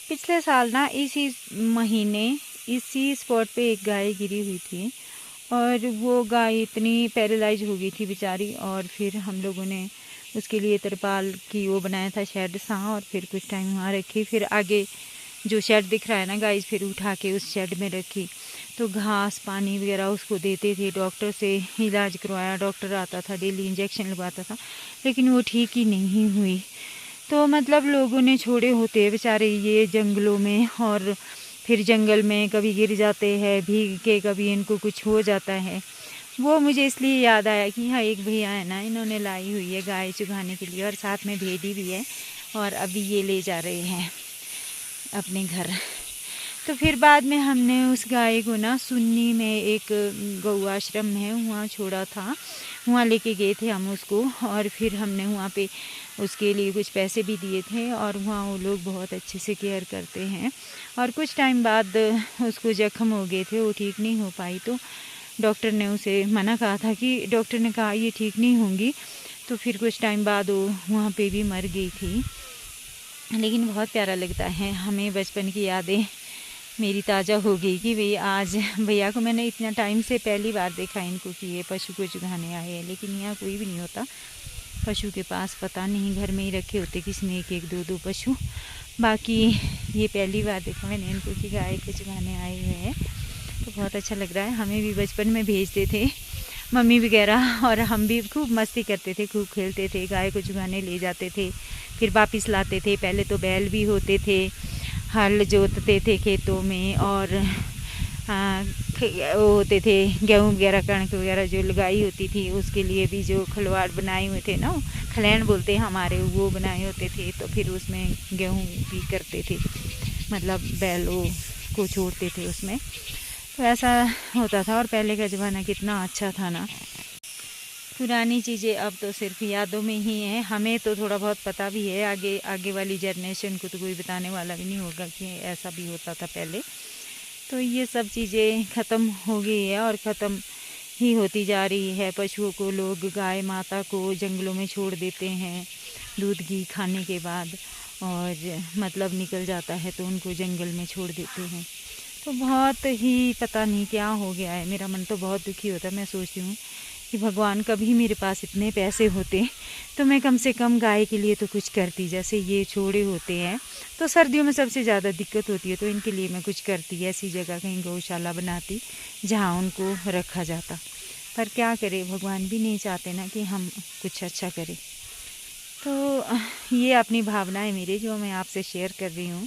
पिछले साल ना इसी महीने इसी स्पॉट पे एक गाय गिरी हुई थी और वो गाय इतनी पैरालाइज हो गई थी बेचारी। और फिर हम लोगों ने उसके लिए तिरपाल की वो बनाया था शेड सा, और फिर कुछ टाइम वहाँ रखी। फिर आगे जो शेड दिख रहा है ना गाइस, फिर उठा के उस शेड में रखी। तो घास पानी वगैरह उसको देते थे, डॉक्टर से इलाज करवाया, डॉक्टर आता था डेली इंजेक्शन लगवाता था, लेकिन वो ठीक ही नहीं हुई। तो मतलब लोगों ने छोड़े होते हैं बेचारे ये जंगलों में, और फिर जंगल में कभी गिर जाते हैं भीग के, कभी इनको कुछ हो जाता है। वो मुझे इसलिए याद आया कि हाँ एक भैया है ना, इन्होंने लाई हुई है गाय चुगाने के लिए, और साथ में भेड़ी भी है, और अभी ये ले जा रहे हैं अपने घर। तो फिर बाद में हमने उस गाय को ना सुन्नी में एक गौ आश्रम है वहाँ छोड़ा था, वहाँ लेके गए थे हम उसको। और फिर हमने वहाँ पे उसके लिए कुछ पैसे भी दिए थे, और वहाँ वो लोग बहुत अच्छे से केयर करते हैं। और कुछ टाइम बाद उसको जख्म हो गए थे, वो ठीक नहीं हो पाई, तो डॉक्टर ने उसे मना कहा था कि डॉक्टर ने कहा ये ठीक नहीं होंगी। तो फिर कुछ टाइम बाद वो वहाँ पे भी मर गई थी। लेकिन बहुत प्यारा लगता है, हमें बचपन की यादें मेरी ताज़ा हो गई कि भाई आज भैया को मैंने इतना टाइम से पहली बार देखा इनको कि ये पशु को चुगाने आए हैं। लेकिन यहाँ कोई भी नहीं होता पशु के पास, पता नहीं घर में ही रखे होते किसी ने एक एक दो दो पशु। बाकी ये पहली बार देखा मैंने इनको कि गाय को चुगाने आए हुए हैं। तो बहुत अच्छा लग रहा है। हमें भी बचपन में भेजते थे मम्मी वगैरह, और हम भी खूब मस्ती करते थे, खूब खेलते थे, गाय को चुगाने ले जाते थे, फिर वापस लाते थे। पहले तो बैल भी होते थे, हल जोतते थे खेतों में, और वो होते थे गेहूँ वगैरह कणक वगैरह जो लगाई होती थी उसके लिए भी जो खलवाड़ बनाए हुए थे ना, खलैन बोलते हैं हमारे, वो बनाए होते थे। तो फिर उसमें गेहूँ भी करते थे, मतलब बैलों को छोड़ते थे उसमें। तो ऐसा होता था। और पहले का ज़माना कितना अच्छा था ना। पुरानी चीज़ें अब तो सिर्फ यादों में ही हैं। हमें तो थोड़ा बहुत पता भी है, आगे आगे वाली जनरेशन को तो कोई बताने वाला भी नहीं होगा कि ऐसा भी होता था पहले। तो ये सब चीज़ें ख़त्म हो गई है और ख़त्म ही होती जा रही है। पशुओं को लोग, गाय माता को जंगलों में छोड़ देते हैं दूध घी खाने के बाद, और मतलब निकल जाता है तो उनको जंगल में छोड़ देते हैं। तो बहुत ही पता नहीं क्या हो गया है, मेरा मन तो बहुत दुखी होता है। मैं सोचती हूँ कि भगवान कभी मेरे पास इतने पैसे होते तो मैं कम से कम गाय के लिए तो कुछ करती। जैसे ये छोड़े होते हैं तो सर्दियों में सबसे ज़्यादा दिक्कत होती है, तो इनके लिए मैं कुछ करती, ऐसी जगह कहीं गौशाला बनाती जहाँ उनको रखा जाता। पर क्या करें, भगवान भी नहीं चाहते ना कि हम कुछ अच्छा करें। तो ये अपनी भावनाएं मेरी जो मैं आपसे शेयर कर रही हूँ।